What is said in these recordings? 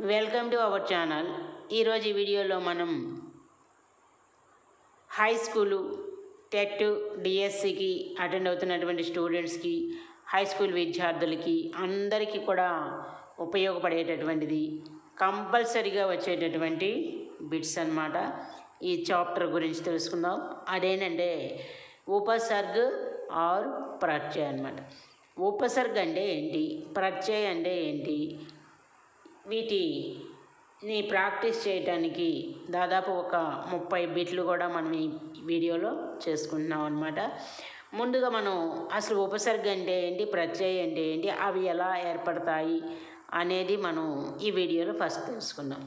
Welcome to our channel. ఈరోజు ఈ వీడియోలో మనం హై స్కూలు టెట్ డిఎస్సికి అటెండ్ అవుతున్నటువంటి స్టూడెంట్స్కి, హై స్కూల్ విద్యార్థులకి అందరికీ కూడా ఉపయోగపడేటటువంటిది కంపల్సరీగా వచ్చేటటువంటి బిట్స్ అన్నమాట. ఈ చాప్టర్ గురించి తెలుసుకుందాం. అదేంటంటే ఉపసర్గ్ ఆర్ ప్రత్యయ అన్నమాట. ఉపసర్గ్ అంటే ఏంటి, ప్రత్యయ అంటే ఏంటి, వీటిని ప్రాక్టీస్ చేయడానికి దాదాపు ఒక 30 బిట్లు కూడా మనం ఈ వీడియోలో చేసుకుంటున్నాం అన్నమాట. ముందుగా మనం అసలు ఉపసర్గ అంటే ఏంటి, ప్రత్యయ అంటే ఏంటి, అవి ఎలా ఏర్పడతాయి అనేది మనం ఈ వీడియోలో ఫస్ట్ తెలుసుకుందాం.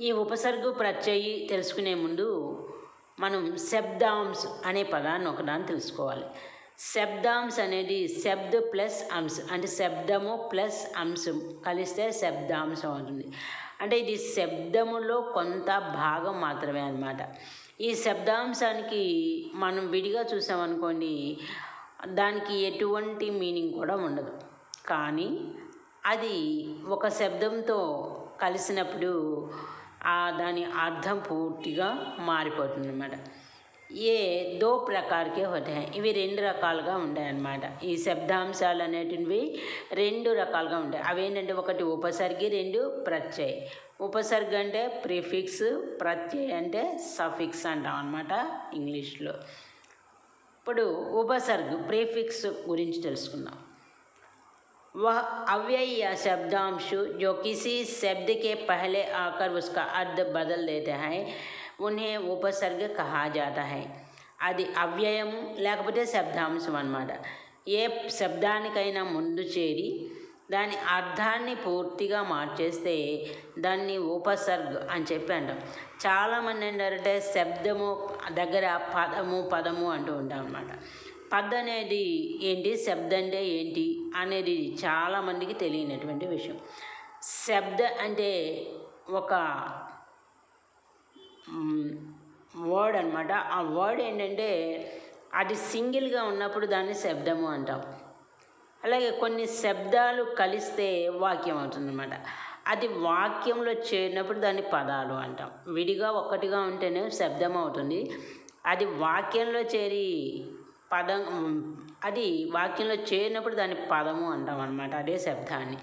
ఈ ఉపసర్గ ప్రత్యయి తెలుసుకునే ముందు మనం శబ్దాంశ్ అనే పదాన్ని ఒకదాన్ని తెలుసుకోవాలి. శబ్దాంశ్ అనేది శబ్ద ప్లస్ అంశ, అంటే శబ్దము ప్లస్ అంశం కలిస్తే శబ్దాంశం అవుతుంది. అంటే ఇది శబ్దములో కొంత భాగం మాత్రమే అన్నమాట. ఈ శబ్దాంశానికి మనం విడిగా చూసామనుకోండి, దానికి ఎటువంటి మీనింగ్ కూడా ఉండదు. కానీ అది ఒక శబ్దంతో కలిసినప్పుడు దాని అర్థం పూర్తిగా మారిపోతుంది అన్నమాట. ఏ దో ప్రకారకే హోతే హై, ఇవి 2 రకాలుగా ఉంటాయన్నమాట. ఈ శబ్దాంశాలు అనేటివి 2 రకాలుగా ఉంటాయి. అవి ఏంటంటే, ఒకటి ఉపసర్గి, 2 ప్రత్యయ. ఉపసర్గ అంటే ప్రిఫిక్స్, ప్రత్యయ అంటే సఫిక్స్ అంటాం అన్నమాట ఇంగ్లీష్లో. ఇప్పుడు ఉపసర్గ ప్రిఫిక్స్ గురించి తెలుసుకుందాం. वह अव्यय या शब्दांश जो किसी शब्द के पहले आकर उसका अर्थ बदल देते हैं उन्हें उपसर्ग कहा जाता है. అది అవ్యయము లేకపోతే శబ్దాంశం అన్నమాట. ఏ శబ్దానికైనా ముందు చేరి దాని అర్థాన్ని పూర్తిగా మార్చేస్తే దాన్ని ఉపసర్గ అని చెప్పి అంటాం. చాలామంది ఏంటంటే శబ్దము దగ్గర పదము అంటూ ఉంటాం అన్నమాట. పద్ అనేది ఏంటి, శబ్ద అంటే ఏంటి అనేది చాలామందికి తెలియనటువంటి విషయం. శబ్ద అంటే ఒక వర్డ్ అన్నమాట. ఆ వర్డ్ ఏంటంటే అది సింగిల్గా ఉన్నప్పుడు దాన్ని శబ్దము అంటాం. అలాగే కొన్ని శబ్దాలు కలిస్తే వాక్యం అవుతుందన్నమాట. అది వాక్యంలో చేరినప్పుడు దాన్ని పదాలు అంటాం. విడిగా ఒక్కటిగా ఉంటేనే శబ్దం అవుతుంది. అది వాక్యంలో చేరి అది వాక్యంలో చేరినప్పుడు దాన్ని పదము అంటాం అన్నమాట, అదే శబ్దాన్ని.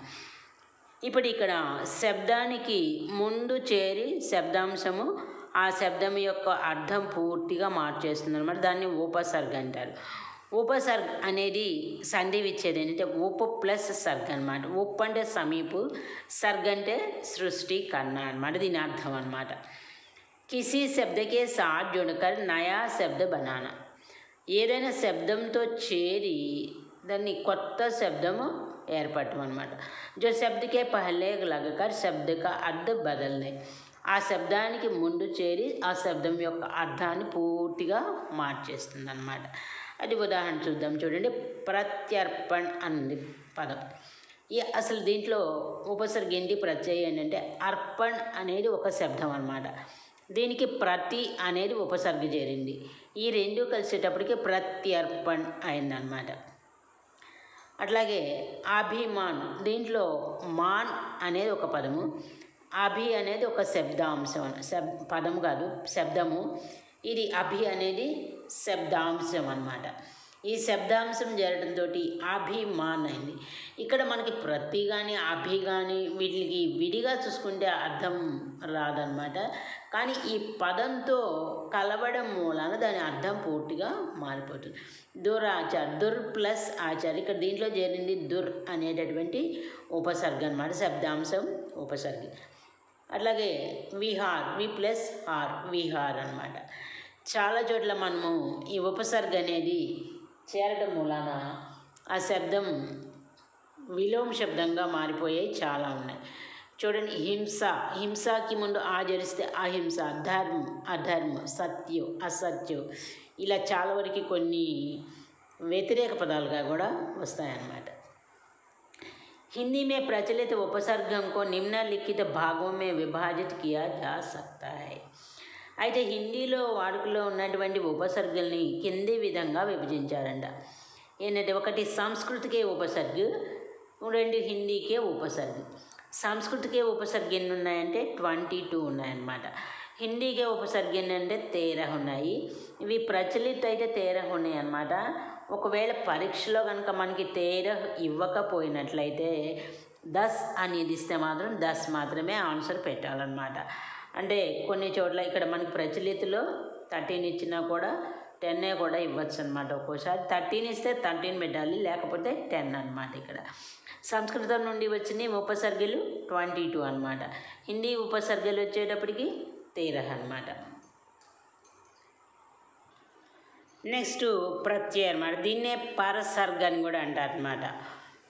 ఇప్పుడు ఇక్కడ శబ్దానికి ముందు చేరి శబ్దాంశము ఆ శబ్దం యొక్క అర్థం పూర్తిగా మార్చేస్తుంది అన్నమాట. దాన్ని ఉపసర్గ అంటారు. ఉపసర్గ అనేది సంధి ఇచ్చేది ఏంటంటే ఉప ప్లస్ సర్గ అనమాట. ఉప్ అంటే సమీపు, సర్గ అంటే సృష్టి కర్ణ అనమాట. దీని అర్థం అన్నమాట. కిసి శబ్దకే సాత్ జుడకర్ నయా శబ్ద బనానా. ఏదైనా శబ్దంతో చేరి దాన్ని కొత్త శబ్దము ఏర్పడటం అనమాట. జో శబ్దకే పహలే లగకర్ శబ్దక అర్థ బదల్నే. ఆ శబ్దానికి ముందు చేరి ఆ శబ్దం యొక్క అర్థాన్ని పూర్తిగా మార్చేస్తుంది అన్నమాట. అది ఉదాహరణ చూద్దాం. చూడండి, ప్రత్యర్పణ్ అన్నది పదం. అసలు దీంట్లో ఉపసర్గ ఏంటి, ప్రత్యయ ఏంటంటే అర్పణ్ అనేది ఒక శబ్దం అన్నమాట. దీనికి ప్రతి అనేది ఉపసర్గ చేరింది. ఈ 2 కలిసేటప్పటికి ప్రత్యర్పణ్ అయిందన్నమాట. అట్లాగే అభిమాన్, దీంట్లో మాన్ అనేది ఒక పదము, అభి అనేది ఒక శబ్దాంశం, పదము కాదు శబ్దము. ఇది అభి అనేది శబ్దాంశం అన్నమాట. ఈ శబ్దాంశం చేరడంతో అభిమాన్ అయింది. ఇక్కడ మనకి ప్రతి కానీ అభి కానీ వీటికి విడిగా చూసుకుంటే అర్థం రాదనమాట. కానీ ఈ పదంతో కలవడం మూలాన దాని అర్థం పూర్తిగా మారిపోతుంది. దురాచార్, దుర్ ప్లస్ ఆచార్, ఇక్కడ దీంట్లో చేరింది దుర్ అనేటటువంటి ఉపసర్గ అనమాట, శబ్దాంశం ఉపసర్గ. అట్లాగే విహార్, వి ప్లస్ హార్, విహార్ అనమాట. చాలా చోట్ల మనము ఈ ఉపసర్గ అనేది చేరడం మూలాన ఆ శబ్దం విలోమ శబ్దంగా మారిపోయాయి చాలా ఉన్నాయి. చూడండి, హింస, హింసకి ముందు ఆచరిస్తే అహింస, ధర్మం అధర్మం, సత్యం అసత్యం, ఇలా చాలా వరకు కొన్ని వ్యతిరేక పదాలుగా కూడా వస్తాయన్నమాట. हिंदी में प्रचलित उपसर्गों को निम्नलिखित भागों में विभाजित किया जा सकता है. అయితే హిందీలో వాడుకలో ఉన్నటువంటి ఉపసర్గల్ని కింది విధంగా విభజించారంట. ఏంటంటే, ఒకటి సంస్కృతికే ఉపసర్గ, 2 హిందీకే ఉపసర్గ. సంస్కృతికే ఉపసర్గ ఎన్ని ఉన్నాయంటే 22 ఉన్నాయన్నమాట. హిందీకే ఉపసర్గ ఎన్ని అంటే 13 ఉన్నాయి. ఇవి ప్రచలిత అయితే 13 ఉన్నాయి అన్నమాట. ఒకవేళ పరీక్షలో కనుక మనకి 13 ఇవ్వకపోయినట్లయితే 10 అనేది ఇస్తే మాత్రం 10 మాత్రమే ఆన్సర్ పెట్టాలన్నమాట. అంటే కొన్ని చోట్ల ఇక్కడ మనకి ప్రచలితలో 13 ఇచ్చినా కూడా 10 కూడా ఇవ్వచ్చు అనమాట. ఒక్కోసారి 13 ఇస్తే 13 పెట్టాలి, లేకపోతే 10 అనమాట. ఇక్కడ సంస్కృతం నుండి వచ్చిన ఉపసర్గలు 22 అనమాట. హిందీ ఉపసర్గలు వచ్చేటప్పటికి 13 అనమాట. నెక్స్ట్ ప్రత్యయ అనమాట. దీన్నే పరసర్గ అని కూడా అంటారు అనమాట.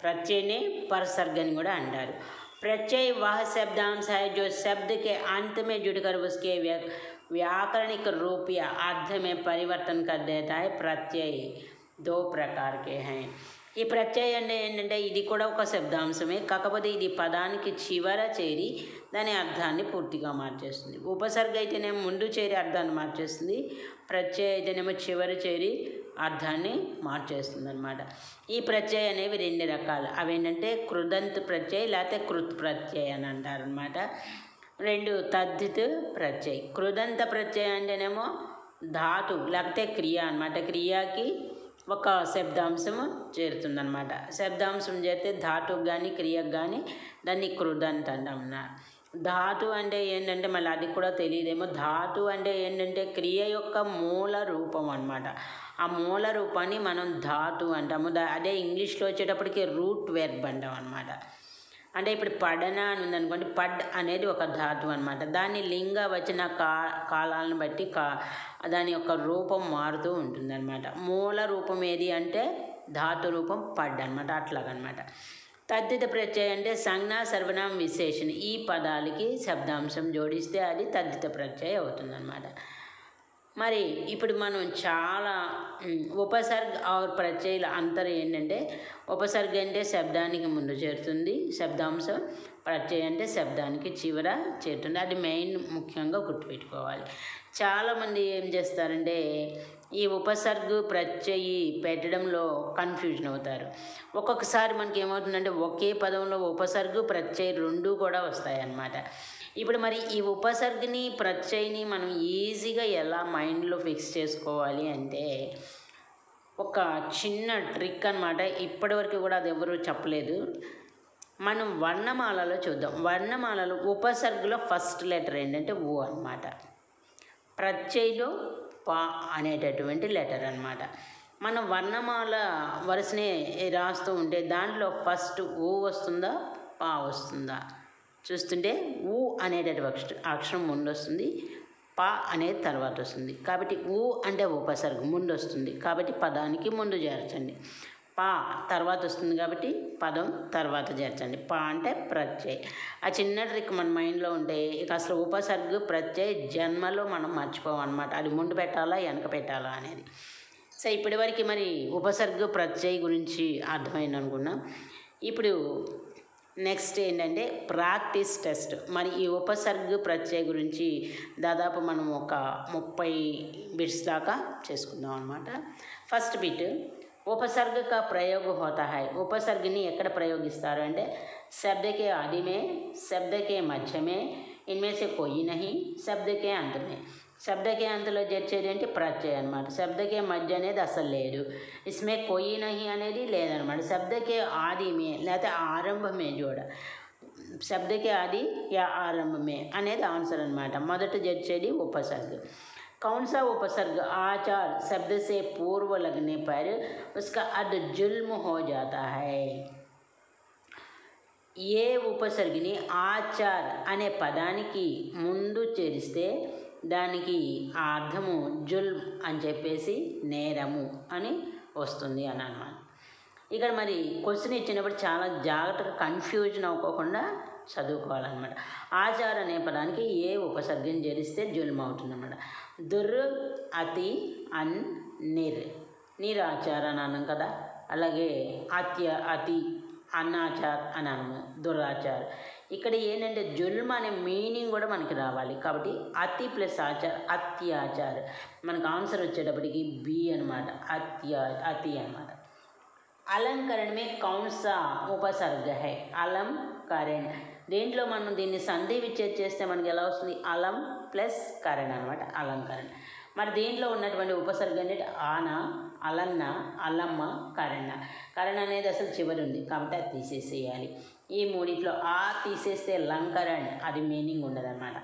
प्रत्यय परसर्गन गुड़ा अंटारू। प्रत्यय वह शब्दांश है जो शब्द के अंत में जुड़कर उसके व्याकरणिक रूप या अर्थ में परिवर्तन कर देता है। प्रत्यय दो प्रकार के हैं। ఈ ప్రత్యయ అంటే ఏంటంటే ఇది కూడా ఒక శబ్దాంశమే, కాకపోతే ఇది పదానికి చివర చేరి దాని అర్థాన్ని పూర్తిగా మార్చేస్తుంది. ఉపసర్గ అయితేనేమో ముందు చేరి అర్థాన్ని మార్చేస్తుంది, ప్రత్యయ అయితేనేమో చివరి చేరి అర్థాన్ని మార్చేస్తుంది అనమాట. ఈ ప్రత్యయ అనేవి రెండు రకాలు. అవేంటంటే కృదంత ప్రత్యయ లేకపోతే కృత్ ప్రత్యయ అని అంటారు అనమాట. రెండు తద్ధిత్ ప్రత్యయ. కృదంత ప్రత్యయ అంటేనేమో ధాతు లేకపోతే క్రియ అనమాట. క్రియకి ఒక శబ్దాంశము చేరుతుందన్నమాట. శబ్దాంశం చేరితే ధాతుకు కానీ క్రియకు కానీ దాన్ని కృదంత అంటాం. ధాతు అంటే ఏంటంటే మళ్ళీ అది కూడా తెలియదేమో. ధాతు అంటే ఏంటంటే క్రియ యొక్క మూల రూపం అన్నమాట. ఆ మూల రూపాన్ని మనం ధాతు అంటాము. అదే ఇంగ్లీష్లో వచ్చేటప్పటికి రూట్ వెర్బ్ అంటాం అనమాట. అంటే ఇప్పుడు పడన అని ఉందనుకోండి, పడ్ అనేది ఒక ధాతు అనమాట. దాన్ని లింగ వచన కాలాలను బట్టి దాని యొక్క రూపం మారుతూ ఉంటుందన్నమాట. మూల రూపం ఏది అంటే ధాతు రూపం పడ్ అనమాట. అట్లాగనమాట. తద్ధిత ప్రత్యయం అంటే సంజ్ఞ సర్వనామ విశేషణ ఈ పదాలకి శబ్దాంశం జోడిస్తే అది తద్ధిత ప్రత్యయం అవుతుందన్నమాట. మరి ఇప్పుడు మనం చాలా ఉపసర్గ ఆర్ ప్రత్యయాల అంతరం ఏంటంటే, ఉపసర్గ అంటే శబ్దానికి ముందు చేరుతుంది శబ్దాంశం, ప్రత్యయం అంటే శబ్దానికి చివర చేరుతుంది. అది మెయిన్ ముఖ్యంగా గుర్తుపెట్టుకోవాలి. చాలామంది ఏం చేస్తారంటే ఈ ఉపసర్గ ప్రత్యయి పెట్టడంలో కన్ఫ్యూజన్ అవుతారు. ఒక్కొక్కసారి మనకి ఏమవుతుందంటే ఒకే పదంలో ఉపసర్గ ప్రత్యయం రెండు కూడా వస్తాయన్నమాట. ఇప్పుడు మరి ఈ ఉపసర్గని ప్రత్యయని మనం ఈజీగా ఎలా మైండ్లో ఫిక్స్ చేసుకోవాలి అంటే ఒక చిన్న ట్రిక్ అనమాట. ఇప్పటివరకు కూడా అది ఎవరు చెప్పలేదు. మనం వర్ణమాలలో చూద్దాం. వర్ణమాలలో ఉపసర్గలో ఫస్ట్ లెటర్ ఏంటంటే ఓ అనమాట. ప్రత్యయలో పా అనేటటువంటి లెటర్ అనమాట. మనం వర్ణమాల వరుసనే రాస్తూ ఉంటే దాంట్లో ఫస్ట్ ఓ వస్తుందా పా వస్తుందా చూస్తుంటే ఊ అనేటటువంటి అక్షరం ముందు వస్తుంది, పా అనేది తర్వాత వస్తుంది. కాబట్టి ఊ అంటే ఉపసర్గ ముందు వస్తుంది కాబట్టి పదానికి ముందు చేర్చండి. పా తర్వాత వస్తుంది కాబట్టి పదం తర్వాత చేర్చండి. పా అంటే ప్రత్యయ. ఆ చిన్న ట్రిక్ మన మైండ్లో ఉంటే ఇక అసలు ఉపసర్గ ప్రత్యయ జన్మలో మనం మర్చిపోవన్నమాట. అది ముందు పెట్టాలా వెనక పెట్టాలా అనేది. సో ఇప్పటివరకు మరి ఉపసర్గ ప్రత్యయ గురించి అర్థమైంది అనుకున్నాం. ఇప్పుడు నెక్స్ట్ ఏంటంటే ప్రాక్టీస్ టెస్ట్. మరి ఈ ఉపసర్గ ప్రత్యయ గురించి దాదాపు మనం ఒక 30 బిట్స్ దాకా చేసుకుందాం అనమాట. ఫస్ట్ బిట్, उपसर्ग का प्रयोग होता है. उपसर्गनी ఎక్కడ ప్రయోగిస్తారు అంటే शब्द के आदि में, शब्द के मध्य में, इनमें से कोई नहीं, शब्द के अंत में. शब्द के అంతలో చేర్చేది ఏంటి ప్రత్యయ అనమాట. शब्द के मध्य అనేది అసలు లేదు, इसमें कोई नहीं అనేది లేదనమాట. शब्द के आदि में లేకపోతే ఆరంభ में जोड़, शब्द के आदि या आरंभ में అనేది ఆన్సర్ అనమాట. మొదట చేర్చేది ఉపసర్గ. कौन सा उपसर्ग आचार शब्द से पूर्व लगने पर उसका अर्थ जुल्म हो जाता है. ఏ ఉపసర్గని ఆచార్ అనే పదానికి ముందు చేరిస్తే దానికి ఆ అర్థము జుల్మ్ అని చెప్పేసి నేరము అని వస్తుంది అని అన్నమాట. ఇక్కడ మరి క్వశ్చన్ ఇచ్చినప్పుడు చాలా జాగ్రత్తగా కన్ఫ్యూజన్ అవ్వకుండా చదువుకోవాలన్నమాట. ఆచార అనే పదానికి ఏ ఉపసర్గని చేరిస్తే జుల్మ్ అవుతుందన్నమాట. దుర్, అతి, అన్, నిర్, నిరాచార అని అన్నాం కదా. అలాగే అతి, అన్నాచార్ అని అన్నాము, దురాచార్. ఇక్కడ ఏంటంటే జుల్మ్ అనే మీనింగ్ కూడా మనకి రావాలి కాబట్టి అతి ప్లస్ ఆచార్ అత్యాచార్. మనకు ఆన్సర్ వచ్చేటప్పటికి బి అనమాట, అతి అనమాట. अलंकरण में कौन सा उपसर्ग है. अलम కరణ్. దీంట్లో మనం దీన్ని సంధి విచ్ఛేదం చేస్తే మనకి ఎలా వస్తుంది? అలం ప్లస్ కరణ్ అనమాట, అలంకరణ్. మరి దీంట్లో ఉన్నటువంటి ఉపసర్గ అనేది ఆన, అలన్న, అల్లమ్మ, కరణ. కరణ అనేది అసలు చివరి ఉంది కాబట్టి అది తీసేసేయాలి. ఈ మూడిట్లో ఆ తీసేస్తే లంకరణ్, అది మీనింగ్ ఉండదు అనమాట.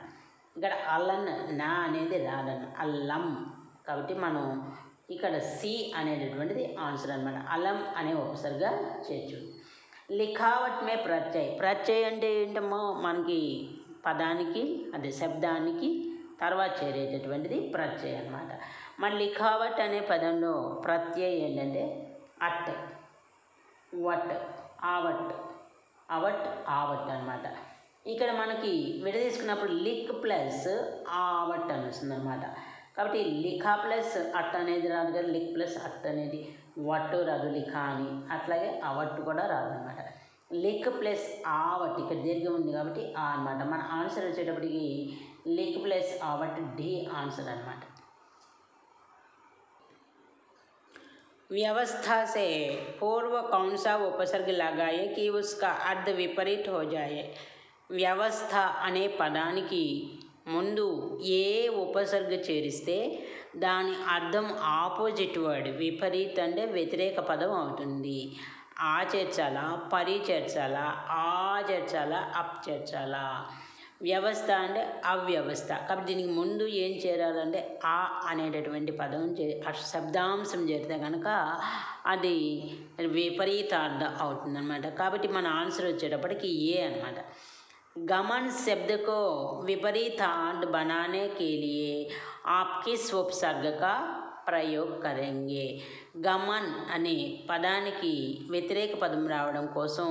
ఇక్కడ అలన్, నా అనేది రాదన్న, అల్లం. కాబట్టి మనం ఇక్కడ సి అనేటటువంటిది ఆన్సర్ అనమాట. అలం అనే ఉపసర్గ చేర్చు. లిఖావట్ మే ప్రత్యయ్. ప్రత్యయ్ అంటే ఏంటమ్మో మనకి పదానికి అదే శబ్దానికి తర్వాత చేరేటటువంటిది ప్రత్యయ్ అనమాట. మరి లిఖావట్ అనే పదంలో ప్రత్యయ్ ఏంటంటే అట్, వట్, ఆవట్, అవట్, ఆవట్ అనమాట. ఇక్కడ మనకి విడదీసుకున్నప్పుడు లిక్ ప్లస్ ఆవట్ అని వస్తుంది అనమాట. కాబట్టి లిఖా ప్లస్ అట్ అనేది రాదు కదా, లిక్ ప్లస్ అట్ అనేది వట్టు రాదు లిఖా అని, అట్లాగే అవట్టు కూడా రాదనమాట. లిక్ ప్లస్ ఆవట్ ఇక్కడ దీర్ఘం ఉంది కాబట్టి ఆ అనమాట. మన ఆన్సర్ వచ్చేటప్పటికి లిక్ ప్లస్ ఆవట్, డి ఆన్సర్ అనమాట. व्यवस्था से पूर्व कौन सा उपसर्ग लगाए कि उसका अर्थ विपरीत हो जाए. వ్యవస్థ అనే పదానికి ముందు ఏ ఉపసర్గ చేరిస్తే దాని అర్థం ఆపోజిట్ వర్డ్, విపరీత్ అంటే వ్యతిరేక పదం అవుతుంది. ఆ చేర్చాలా, పరి చేర్చాలా, ఆ చేర్చాలా, అప్ చేర్చాలా. వ్యవస్థ అంటే అవ్యవస్థ కాబట్టి దీనికి ముందు ఏం చేరాలంటే ఆ అనేటటువంటి పదం శబ్దాంశం చేరితే కనుక అది విపరీతార్థ అవుతుందన్నమాట. కాబట్టి మన ఆన్సర్ వచ్చేటప్పటికి ఏ అనమాట. गमन शब्द को विपरीतार्थ बनाने के लिए आप किस उपसर्ग का ప్రయోగ్ కరెంగే. గమన్ అనే పదానికి వ్యతిరేక పదం రావడం కోసం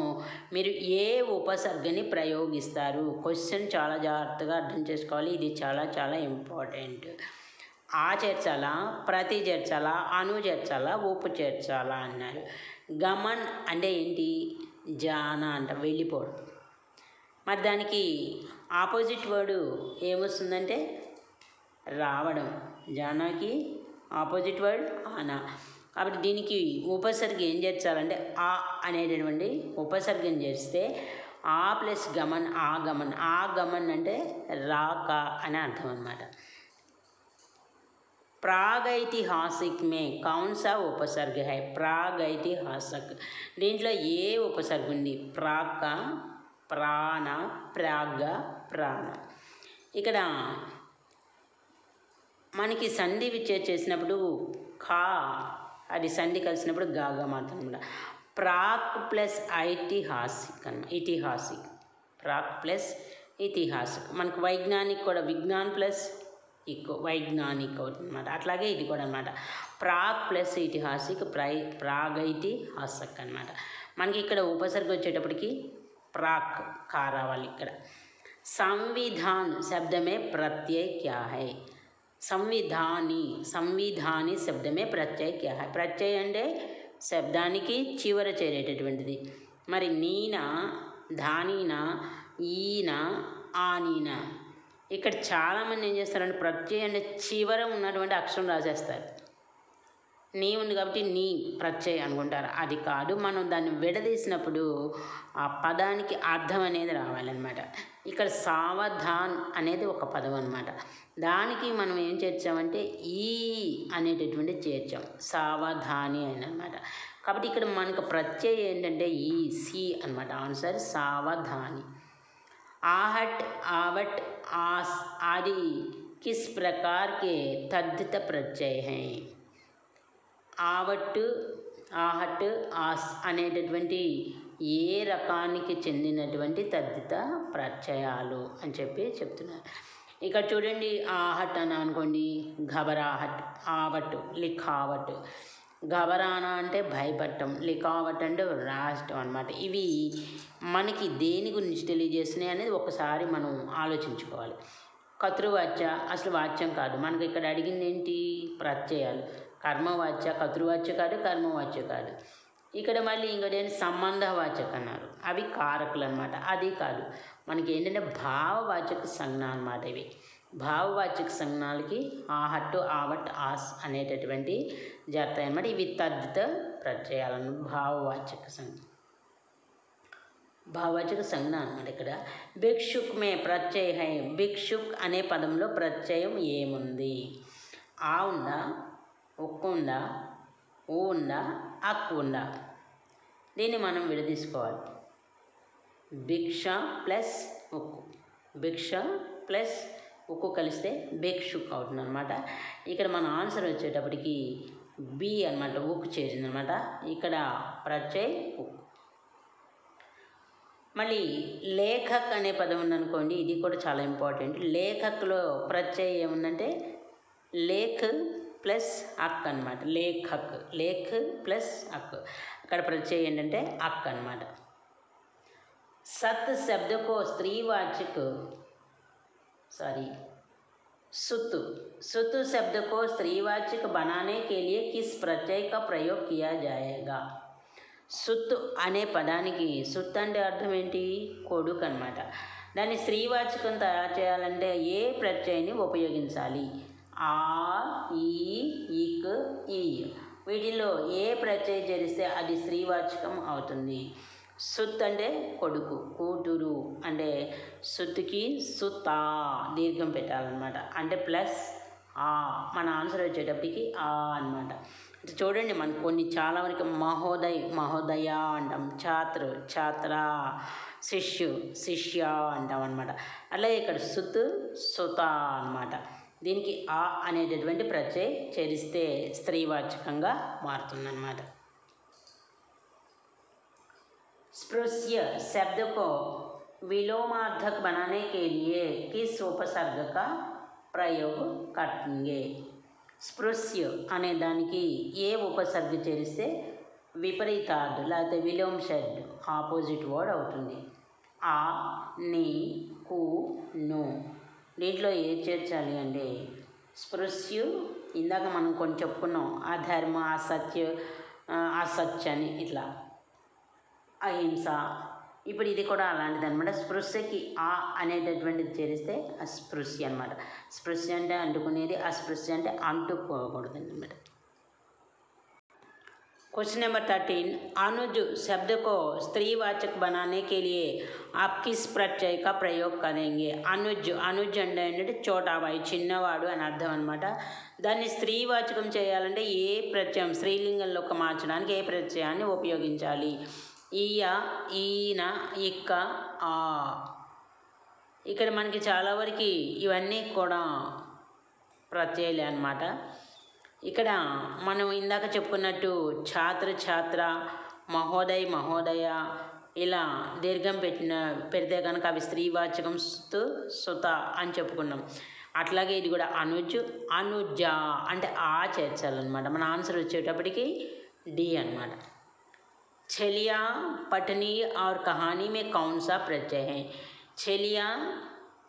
మీరు ఏ ఉపసర్గని ప్రయోగిస్తారు? క్వశ్చన్ చాలా జాగ్రత్తగా అర్థం చేసుకోవాలి, ఇది చాలా చాలా ఇంపార్టెంట్. ఆ చేర్చాలా, ప్రతి చేర్చాలా, అను చేర్చాలా, ఉప్పు చేర్చాలా అన్నారు. గమన్ అంటే ఏంటి? జానా అంట, వెళ్ళిపోవడం. మరి దానికి ఆపోజిట్ వర్డు ఏమొస్తుందంటే రావడం. జానాకి ఆపోజిట్ వర్డ్ ఆనా. కాబట్టి దీనికి ఉపసర్గ ఏం చేర్చాలంటే ఆ అనేటటువంటి ఉపసర్గం చేస్తే ఆ ప్లస్ గమన్, ఆ గమన్. ఆ గమన్ అంటే రాక అని అర్థం అన్నమాట. प्रागैतिहासिक में कौन सा उपसर्ग है? प्रागैतिहासिक దీంట్లో ఏ ఉపసర్గ ఉంది? ప్రాక, ప్రాణ, ప్రాగ, ప్రాణ. ఇక్కడ మనకి సంధి విచ్ఛేదం చేసినప్పుడు ఖా అది సంధి కలిసినప్పుడు గాగా మాత్రం అనమాట. ప్రాక్ ప్లస్ ఐతిహాసిక్ అన్న, ఇతిహాసిక్. ప్రాక్ ప్లస్ ఇతిహాసిక్. మనకు వైజ్ఞానిక్ కూడా విజ్ఞాన్ ప్లస్ వైజ్ఞానిక్ అవుతుంది అనమాట. అట్లాగే ఇది కూడా అనమాట. ప్రాక్ ప్లస్ ఇతిహాసిక్, ప్రాగైతిహాసిక్ అనమాట. మనకి ఇక్కడ ఉపసర్గ వచ్చేటప్పటికి ప్రాక్ కా రావాలి ఇక్కడ. సంవిధాన్ శబ్దమే ప్రత్యయ క్యా హై? సంవిధాని, సంవిధాని శబ్దమే ప్రత్యయ క్యా హై? ప్రత్యయ అంటే శబ్దానికి చివర చేరేటటువంటిది. మరి నీనా, ధానీనా, ఈనా, ఆనీనా. ఇక్కడ చాలామంది ఏం చేస్తారంటే ప్రత్యయ అంటే చివర ఉన్నటువంటి అక్షరం రాసేస్తారు. నీ ఉంది కాబట్టి నీ ప్రత్యయ అనుకుంటారు. అది కాదు, మనం దాన్ని విడదీసినప్పుడు ఆ పదానికి అర్థం అనేది రావాలన్నమాట. ఇక్కడ సావధాన్ అనేది ఒక పదం అనమాట. దానికి మనం ఏం చేర్చామంటే ఈ అనేటటువంటి చేర్చాం, సావధాని అని అనమాట. కాబట్టి ఇక్కడ మనకు ప్రత్యయ ఏంటంటే ఈ సి అనమాట. ఆన్సర్ సావధాని. आहट, आवट, आस आदि किस प्रकार के तद्धित प्रत्यय हैं? ఆవట్, ఆహట్, ఆస్ అనేటటువంటి ఏ రకానికి చెందినటువంటి తద్ధిత ప్రత్యయాలు అని చెప్పి చెప్తున్నారు. ఇక్కడ చూడండి, ఆహట్ అని అనుకోండి, ఘబరాహట్. ఆవట్, లిఖావట్. ఘబరానా అంటే భయపడటం, లిఖావట్ అంటే రాష్టం అనమాట. ఇవి మనకి దేని గురించి తెలియజేస్తున్నాయి అనేది ఒకసారి మనం ఆలోచించుకోవాలి. కర్తృవాచ్య అసలు వాచ్యం కాదు, మనకి ఇక్కడ అడిగింది ఏంటి? ప్రత్యయాలు. కర్మవాచ్య కర్తృవాచ్య కాదు, కర్మవాచ్య కాదు. ఇక్కడ మళ్ళీ ఇంకోటి ఏంటి? సంబంధవాచక అన్నారు, అవి కారకులు అనమాట. అది కాదు, మనకి ఏంటంటే భావవాచక సంజ్ఞ అనమాట. ఇవి భావవాచక సంజ్ఞాలకి ఆహట్టు, ఆవట్, ఆస్ అనేటటువంటి జరుగుతాయి అనమాట. ఇవి తద్ధిత ప్రత్యయాలను భావవాచక సంజ్ఞ. భావవాచక సంజ్ఞ అనమాట. ఇక్కడ భిక్షుక్ మే ప్రత్యయ హై. భిక్షుక్ అనే పదంలో ప్రత్యయం ఏముంది? ఆ ఉందా, ఉక్కు ఉందా, ఊ ఉందా, అక్కు ఉందా? దీన్ని మనం విడదీసుకోవాలి. భిక్ష ప్లస్ ఉక్కు, భిక్ష ప్లస్ ఉక్కు కలిస్తే భిక్షుక్ అవుతుంది అనమాట. ఇక్కడ మన ఆన్సర్ వచ్చేటప్పటికి బి అనమాట, ఉక్కు చేరింది అనమాట. ఇక్కడ ప్రత్యయ ఉక్కు. మళ్ళీ లేఖక్ అనే పదం ఉందనుకోండి, ఇది కూడా చాలా ఇంపార్టెంట్. లేఖక్లో ప్రత్యయం ఏముందంటే లేఖ్ ప్లస్ అక్ అనమాట. లేఖక్, లేఖ్ ప్లస్ అక్. అక్కడ ప్రత్యయం ఏంటంటే అక్ అనమాట. सत शब्द को स्त्रीवाचक सुत शब्द को स्त्रीवाचक बनाने के लिए किस प्रत्यय का प्रयोग किया जाएगा? సుత్ అనే పదానికి, సుత్ అంటే అర్థం ఏంటి? కొడుకు అనమాట. దాన్ని స్త్రీవాచకం తయారు చేయాలంటే ఏ ప్రత్యయాన్ని ఉపయోగించాలి? ఆ, ఈ, ఇక్, ఈ. వీటిలో ఏ ప్రత్యయం చేరిస్తే అది స్త్రీవాచకం అవుతుంది? సుత్ అంటే కొడుకు, కూతురు అంటే సుత్కి సుతా దీర్ఘం పెట్టాలన్నమాట. అంటే ప్లస్ ఆ. మన ఆన్సర్ వచ్చేటప్పటికి ఆ అనమాట. చూడండి, మనకు కొన్ని చాలా వరకు మహోదయ్, మహోదయ అంటాం, ఛాత్ర, ఛాత్ర, శిష్యు, శిష్య అంటాం అనమాట. అలాగే ఇక్కడ సుత్, సుత అనమాట. దీనికి ఆ అనేటటువంటి ప్రత్యయం చేరిస్తే స్త్రీవాచకంగా మారుతుందన్నమాట. स्पृश्य शब्द को विलोमार्थक बनाने के लिए किस उपसर्ग का प्रयोग करेंगे? స్పృశ్య అనే దానికి ఏ ఉపసర్గ చేరిస్తే విపరీతార్థ లేకపోతే విలోమ షడ్ ఆపోజిట్ వర్డ్ అవుతుంది? ఆ, నీ, కు, ను. దీంట్లో ఏది చేర్చాలి అంటే స్పృశ్యు ఇందాక మనం కొంచెం చెప్పుకున్నాం, అధర్మ, అసత్య, అసత్య అని ఇట్లా, అహింస. ఇప్పుడు ఇది కూడా అలాంటిది అనమాట. స్పృశ్యకి ఆ అనేటటువంటిది చేరిస్తే అస్పృశ్య అనమాట. స్పృశ్య అంటే అంటుకునేది, అస్పృశ్య అంటే అంటుకోకూడదు అనమాట. क्वेश्चन नंबर 13, अनुज शब्द को स्त्रीवाचक बनाने के लिए आप किस प्रत्यय का प्रयोग करेंगे? अनुज, అనుజ్ అంటే చోటాబాయి, చిన్నవాడు అని అర్థం అనమాట. దాన్ని స్త్రీవాచకం చేయాలంటే ఏ ప్రత్యయం, స్త్రీలింగంలోకి మార్చడానికి ఏ ప్రత్యయాన్ని ఉపయోగించాలి? ఈయ, ఈన, ఇక్క, ఆ. ఇక్కడ మనకి చాలా వరకు ఇవన్నీ కూడా ప్రత్యయాలే అనమాట. ఇక్కడ మనం ఇందాక చెప్పుకున్నట్టు ఛాత్ర, ఛాత్ర, మహోదయ్, మహోదయ ఇలా దీర్ఘం పెడితే కనుక అవి స్త్రీవాచకం సుత్, సుత అని చెప్పుకున్నాం. అట్లాగే ఇది కూడా అనుజ్, అనుజ అంటే ఆ చేర్చాలన్నమాట. మన ఆన్సర్ వచ్చేటప్పటికి డి అనమాట. చెలియా, పఠనీయ और कहानी में कौन सा प्रत्यय है? చెలియా,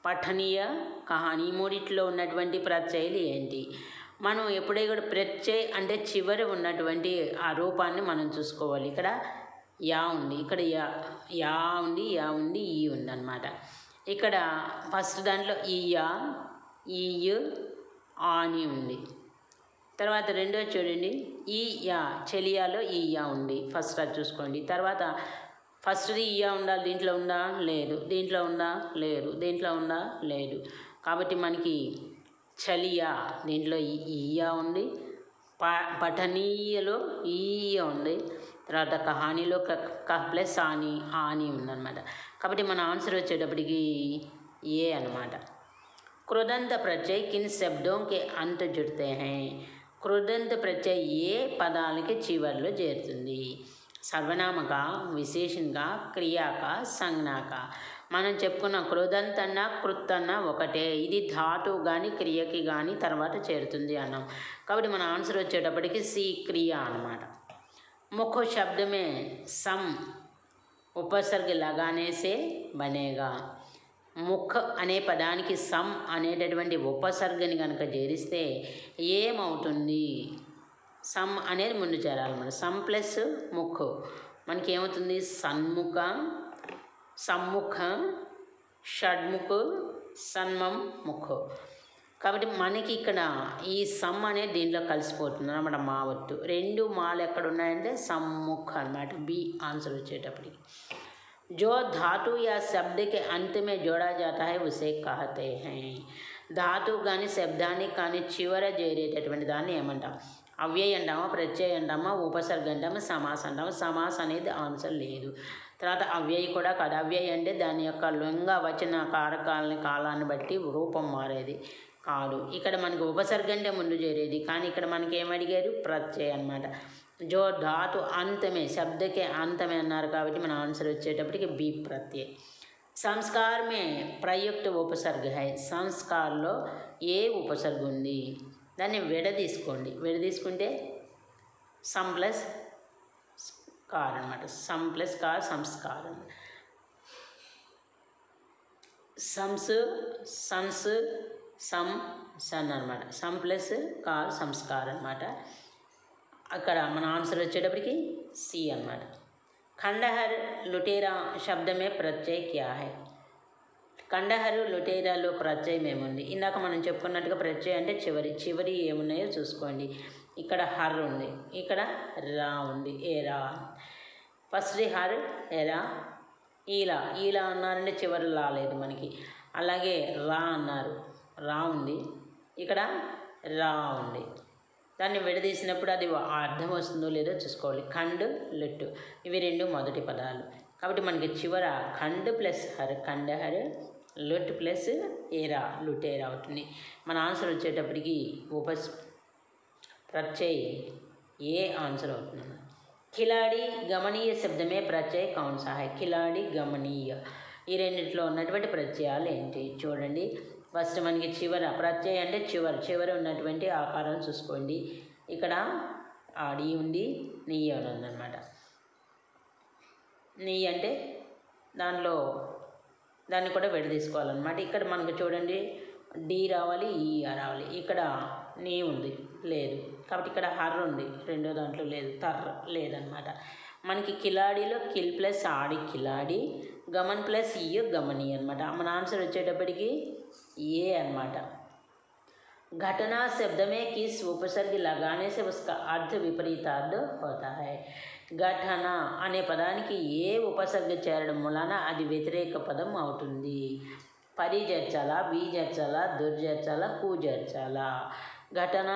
పఠనీయ, కహానీ మూడిట్లో ఉన్నటువంటి ప్రత్యయాలు ఏంటి? మనం ఎప్పుడైనా కూడా ప్రత్యయ అంటే చివరి ఉన్నటువంటి ఆ రూపాన్ని మనం చూసుకోవాలి. ఇక్కడ యా ఉంది, ఇక్కడ యా ఉంది, యా ఉంది, ఈ ఉంది అనమాట. ఇక్కడ ఫస్ట్ దాంట్లో ఈయా, ఈయు, ఆని ఉంది. తర్వాత రెండో చూడండి, ఈ యా, చెలియాలో ఈ యా ఉంది. ఫస్ట్ అది చూసుకోండి. తర్వాత ఫస్ట్ది ఈ యా ఉండాలి, దీంట్లో ఉందా? లేదు. దీంట్లో ఉందా? లేదు. దీంట్లో ఉందా? లేదు. కాబట్టి మనకి చలియా దీంట్లో ఈ యా ఉంది, పఠనీయలో ఈ ఉంది, తర్వాత కహానీలో క ప్లస్ ఆని, ఆని ఉందన్నమాట. కాబట్టి మన ఆన్సర్ వచ్చేటప్పటికి ఏ అనమాట. कृदंत प्रत्यय किन शब्दों के अंत जुड़ते हैं? కృదంత ప్రత్యయ ఏ పదాలకి చివర్లో చేరుతుంది? సర్వనామక, విశేషణక, క్రియాక, సంజ్ఞాక. మనం చెప్పుకున్న కృదంత అన్న కృత్ అన్న ఒకటే. ఇది ధాతువు కానీ క్రియకి కానీ తర్వాత చేరుతుంది అన్నాం. కాబట్టి మన ఆన్సర్ వచ్చేటప్పటికి సి, క్రియ అనమాట. ముఖ శబ్ద మే సమ్ ఉపసర్గ लगाने से बनेगा. ముఖ అనే పదానికి సమ్ అనేటటువంటి ఉపసర్గని కనుక చేరిస్తే ఏమవుతుంది? సమ్ అనేది ముందు చేరాలన్నమాట. సమ్ ప్లస్ ముఖ మనకి ఏమవుతుంది? సన్ముఖ, సమ్ముఖ, షడ్ముఖ, సన్మం, ముఖ. కాబట్టి మనకి ఇక్కడ ఈ సమ్ అనేది దీంట్లో కలిసిపోతుంది అన్నమాట. మా వత్తు రెండు మాలు ఎక్కడ ఉన్నాయంటే సమ్ముఖ అనమాట. బి ఆన్సర్ వచ్చేటప్పటికి. जो धातु या शब्द के अंत में जोड़ा जाता है उसे कहते हैं. ధాతు కానీ శబ్దానికి కానీ చివర చేరేటటువంటి దాన్ని ఏమంటాం? అవ్యయ అంటామా, ప్రత్యయ అంటామా, ఉపసర్గ అంటామా, సమాస అంటామా? సమాస అనేది ఆన్సర్ లేదు. తర్వాత అవ్యయ కూడా కాదు. అవ్యయ అంటే దాని యొక్క లింగ వచన కారకాలని కాలాన్ని బట్టి రూపం మారేది కాదు. ఇక్కడ మనకి ఉపసర్గ అంటే ముందు చేరేది, కానీ ఇక్కడ మనకి ఏమడిగారు? ప్రత్యయ అనమాట. జో ధాతు అంతమే, శబ్దకే అంతమే అన్నారు కాబట్టి మన ఆన్సర్ వచ్చేటప్పటికి బి ప్రత్యయ. సంస్కార్ మే ప్రయుక్త ఉపసర్గ హై. సంస్కార్లో ఏ ఉపసర్గ ఉంది? దాన్ని విడదీసుకోండి. విడదీసుకుంటే సమ్ ప్లస్ కార్ అనమాట. సమ్ ప్లస్ కార్ సంస్కారం. సమ్స్, సన్స్, సమ్, సన్ అనమాట. సమ్ ప్లస్ కార్ సంస్కారం అనమాట. అక్కడ మన ఆన్సర్ వచ్చేటప్పటికి సి అనమాట. खंडहर लुटेरा शब्द में प्रत्यय क्या है? ఖండహరు లుటేరాలో ప్రత్యయం ఏముంది? ఇందాక మనం చెప్పుకున్నట్టుగా ప్రత్యయం అంటే చివరి ఏమున్నాయో చూసుకోండి. ఇక్కడ హర్ ఉంది, ఇక్కడ రా ఉంది, ఏరా. ఫస్ట్ది హర్, ఎరా. ఈలా అన్నారంటే చివరి లా లేదు మనకి. అలాగే రా అన్నారు, రా ఉంది, ఇక్కడ రా ఉంది. దాన్ని విడదీసినప్పుడు అది అర్థం వస్తుందో లేదో చూసుకోవాలి. ఖండ్, లుట్ ఇవి రెండు మొదటి పదాలు కాబట్టి మనకి చివర ఖండ్ ప్లస్ హర్ ఖండహర్, లుట్ ప్లస్ ఏరా లుటేరా అవుతుంది. మన ఆన్సర్ వచ్చేటప్పటికి ప్రత్యయ ఏ ఆన్సర్ అవుతుంది. ఖిలాడి గమనీయ శబ్దమే ప్రత్యయ కౌన్ సా హై? ఖిలాడి గమనీయ ఈ రెండిట్లో ఉన్నటువంటి ప్రత్యయాలు ఏంటి చూడండి. ఫస్ట్ మనకి చివర ప్రత్యయ అంటే చివర ఉన్నటువంటి ఆకారం చూసుకోండి. ఇక్కడ ఆడి ఉంది, నీ అని ఉందన్నమాట. నీ అంటే దాన్ని కూడా విడదీసుకోవాలన్నమాట. ఇక్కడ మనకు చూడండి డి రావాలి, ఈ రావాలి. ఇక్కడ నీ ఉంది, లేదు కాబట్టి ఇక్కడ హర్ ఉంది, రెండో దాంట్లో లేదు, తర్ర లేదనమాట. మనకి కిలాడిలో కిల్ ప్లస్ ఆడి కిలాడి, గమన్ ప్లస్ ఈ గమని అనమాట. మన ఆన్సర్ వచ్చేటప్పటికి ఏ అనమాట. घटना शब्द में किस उपसर्ग लगाने से उसका अर्थ विपरीतार्थ होता है? ఘటన అనే పదానికి ఏ ఉపసర్గ చేరడం వలన అది వ్యతిరేక పదం అవుతుంది? పరి చేర్చాలా, బి చేర్చాలా, దుర్ చేర్చాలా, కు చేర్చాలా? ఘటన,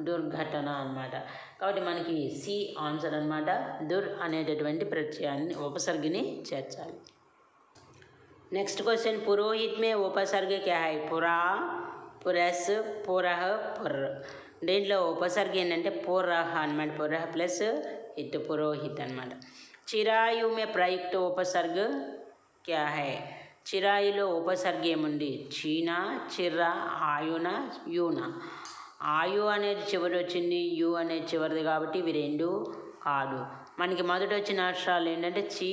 దుర్ఘటన అనమాట. కాబట్టి మనకి సి ఆన్సర్ అనమాట. దుర్ అనేటటువంటి ప్రత్యయాన్ని ఉపసర్గని చేర్చాలి. నెక్స్ట్ క్వశ్చన్, పురోహిత్ మే ఉపసర్గ క్యా హై? పురా, పురస్, పురహ, పుర్ర. దీంట్లో ఉపసర్గ ఏంటంటే పురహ అనమాట. పురహ ప్లస్ ఇట్ పురోహిత్ అనమాట. చిరాయు మే ప్రయుక్త ఉపసర్గ క్యా హై? చిరాయులో ఉపసర్గ ఏముంది? చీనా, చిర్రా, ఆయున, యూన. ఆయు అనేది చివరి వచ్చింది, యు అనేది చివరిది కాబట్టి ఇవి రెండు కాదు. మనకి మొదట వచ్చిన అక్షరాలు ఏంటంటే చి,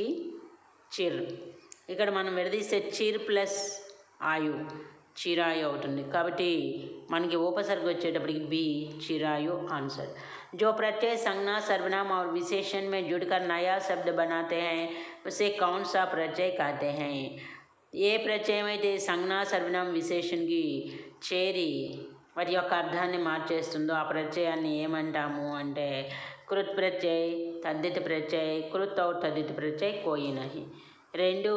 చిర్. ఇక్కడ మనం విడదీస్తే చిర్ ప్లస్ ఆయు చిరాయు అవుతుంది. కాబట్టి మనకి ఉపసర్గ వచ్చేటప్పటికి బి చిరాయు ఆన్సర్. जो प्रत्यय संज्ञा सर्वनाम और विशेषण में जुड़कर नया शब्द बनाते हैं उसे कौन सा प्रत्यय कहते हैं? ఏ ప్రత్యయం అయితే సంజ్ఞా సర్వనామ విశేషణకి చేరి వాటి యొక్క అర్థాన్ని మార్చేస్తుందో ఆ ప్రత్యయాన్ని ఏమంటాము అంటే కృత్ ప్రత్యయ, తద్దిత ప్రత్యయ, కృత్ ఔర్ తద్దిత ప్రత్యయ, కోయి నహి. రెండు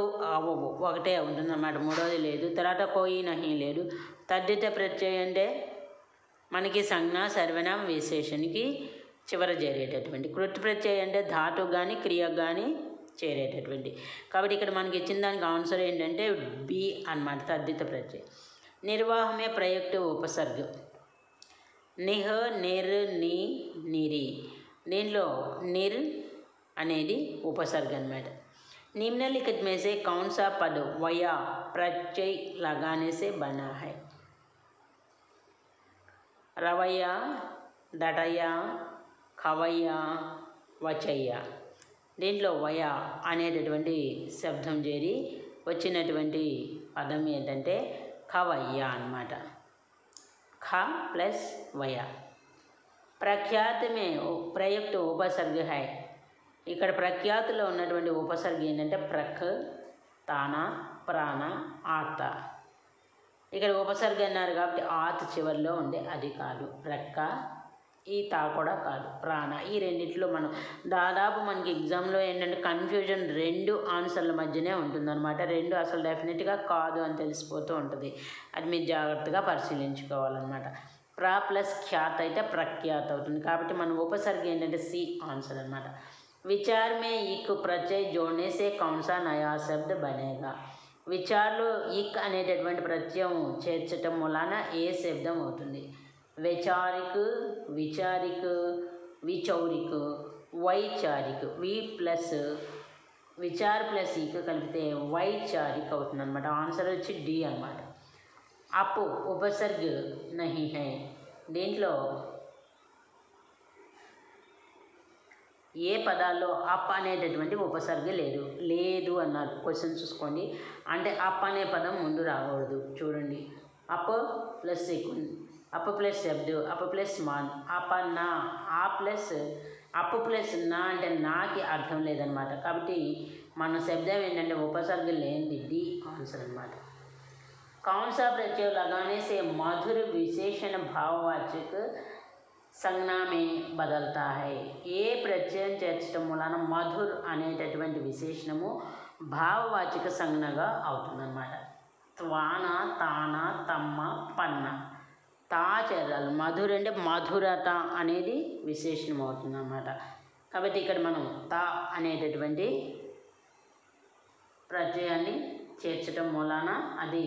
ఒకటే ఉంటుందన్నమాట, మూడోది లేదు. తర్వాత కోయి నహి లేదు. తద్దిత ప్రత్యయం అంటే మనకి సంజ్ఞా సర్వనామ విశేషణకి చివర చేరేటటువంటి. కృత్ ప్రత్యయం అంటే ధాతు కానీ క్రియకు కానీ చేరేటటువంటి. కాబట్టి ఇక్కడ మనకి ఇచ్చిన దానికి ఆన్సర్ ఏంటంటే బి అన్నమాట, తద్దిత ప్రత్యయం. నిర్వాహమే ప్రయుక్త ఉపసర్గ. నిహ్, నిర్, ని, నిరి. దీనిలో నిర్ అనేది ఉపసర్గ అనమాట. निम्नलिखित में से कौन सा पद वया प्रत्यय लगाने से बना है? रवैया, दटैया, खवैया, వచయ్య. దీంట్లో వయ అనేటటువంటి శబ్దం చేరి వచ్చినటువంటి పదం ఏంటంటే ఖవయ్య అన్నమాట. ఖ ప్లస్ వయ. ప్రఖ్యాత మే ప్రయుక్త ఉపసర్గ హై. ఇక్కడ ప్రఖ్యాతిలో ఉన్నటువంటి ఉపసర్గ ఏంటంటే ప్రఖ్, తాన, ప్రాణ, ఆత. ఇక్కడ ఉపసర్గ అన్నారు కాబట్టి ఆత్ చివరిలో ఉండే అది కాదు. ప్రక్క, ఈ తా కూడా కాదు, ప్రాణ. ఈ రెండిట్లో మనం దాదాపు మనకి ఎగ్జామ్లో ఏంటంటే కన్ఫ్యూజన్ 2 ఆన్సర్ల మధ్యనే ఉంటుందన్నమాట. 2 అసలు డెఫినెట్గా కాదు అని తెలిసిపోతూ ఉంటుంది. అది మీరు జాగ్రత్తగా పరిశీలించుకోవాలన్నమాట. ప్ర ప్లస్ ఖ్యాత్ అయితే ప్రఖ్యాత్ అవుతుంది. కాబట్టి మన ఉపసర్గ ఏంటంటే సి ఆన్సర్ అనమాట. విచార్ మే ఇక్ ప్రత్యయ జోడ్నే సే కౌన్ సా నయా శబ్ద బనేగా. విచార్లో ఇక్ అనేటటువంటి ప్రత్యయం చేర్చటం మూలాన ఏ శబ్దం అవుతుంది? వైచారిక్, విచారిక్, విచౌరిక్, వైచారిక్. వి ప్లస్ విచార్ ప్లస్ ఇక్ కలిపితే వైచారిక్ అవుతుంది అనమాట. ఆన్సర్ వచ్చి డి అనమాట. అప్ ఉపసర్గ్ నహీ హై. దీంట్లో ఏ పదాల్లో అప్ అనేటటువంటి ఉపసర్గ లేదు అన్నారు. క్వశ్చన్ చూసుకోండి. అంటే అప్ అనే పదం ముందు రాకూడదు. చూడండి, అప్ ప్లస్ అప్ ప్లస్ శబ్ద, అప్ ప్లస్ మాన్, అప్ నా, ఆ ప్లస్ అప్ ప్లస్ నా అంటే నాకి అర్థం లేదనమాట. కాబట్టి మన శబ్దం ఏంటంటే ఉపసర్గ లేనిది డి ఆన్సర్ అనమాట. कौन सा प्रत्यय लगाने से मधुर विशेषण भाववाचक संज्ञा में बदलता है? ఏ ప్రత్యయం చేర్చడం మూలన మధుర్ అనేటటువంటి విశేషణము భావవాచక సంజ్ఞగా అవుతుందన్నమాట. త్వాన, తాన, తమ్మ, పన్న. తా చేరాలి. మధుర్ అంటే మధురత అనేది విశేషణం అవుతుందన్నమాట. కాబట్టి ఇక్కడ మనం తా అనేటటువంటి ప్రత్యయాన్ని చేర్చడం మూలాన అది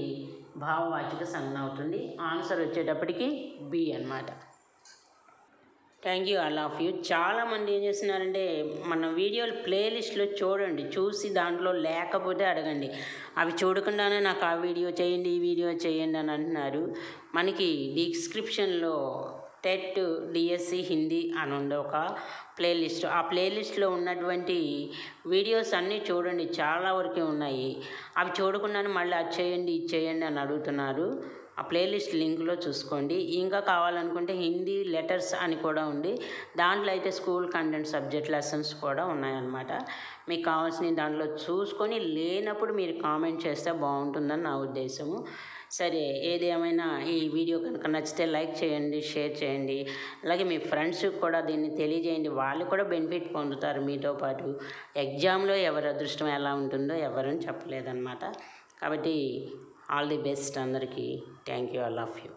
భావవాచక సంజ్ఞ అవుతుంది. ఆన్సర్ వచ్చేటప్పటికి బి అన్నమాట. Thank you all of you. చాలామంది ఏం చేస్తున్నారంటే మన వీడియోలు ప్లేలిస్ట్లో చూడండి, చూసి దాంట్లో లేకపోతే అడగండి. అవి చూడకుండానే నాకు ఆ వీడియో చేయండి, ఈ వీడియో చేయండి అని అంటున్నారు. మనకి డిస్క్రిప్షన్లో టెట్ డిఎస్సి హిందీ అని ఉండే ఒక ప్లేలిస్ట్. ఆ ప్లేలిస్ట్లో ఉన్నటువంటి వీడియోస్ అన్నీ చూడండి, చాలా వరకే ఉన్నాయి. అవి చూడకుండానే మళ్ళీ అది చేయండి, ఇది చేయండి అని అడుగుతున్నారు. ఆ ప్లేలిస్ట్ లింక్లో చూసుకోండి. ఇంకా కావాలనుకుంటే హిందీ లెటర్స్ అని కూడా ఉంది. దాంట్లో అయితే స్కూల్ కంటెంట్ సబ్జెక్ట్ లెసన్స్ కూడా ఉన్నాయన్నమాట. మీకు కావాల్సిన దాంట్లో చూసుకొని లేనప్పుడు మీరు కామెంట్ చేస్తే బాగుంటుందని నా ఉద్దేశము. సరే, ఏదేమైనా ఈ వీడియో కనుక నచ్చితే లైక్ చేయండి, షేర్ చేయండి. అలాగే మీ ఫ్రెండ్స్కి కూడా దీన్ని తెలియజేయండి. వాళ్ళు కూడా బెనిఫిట్ పొందుతారు మీతో పాటు. ఎగ్జామ్లో ఎవరి అదృష్టం ఎలా ఉంటుందో ఎవరని చెప్పలేదన్నమాట. కాబట్టి ఆల్ ది బెస్ట్ అందరికీ. Thank you all of you.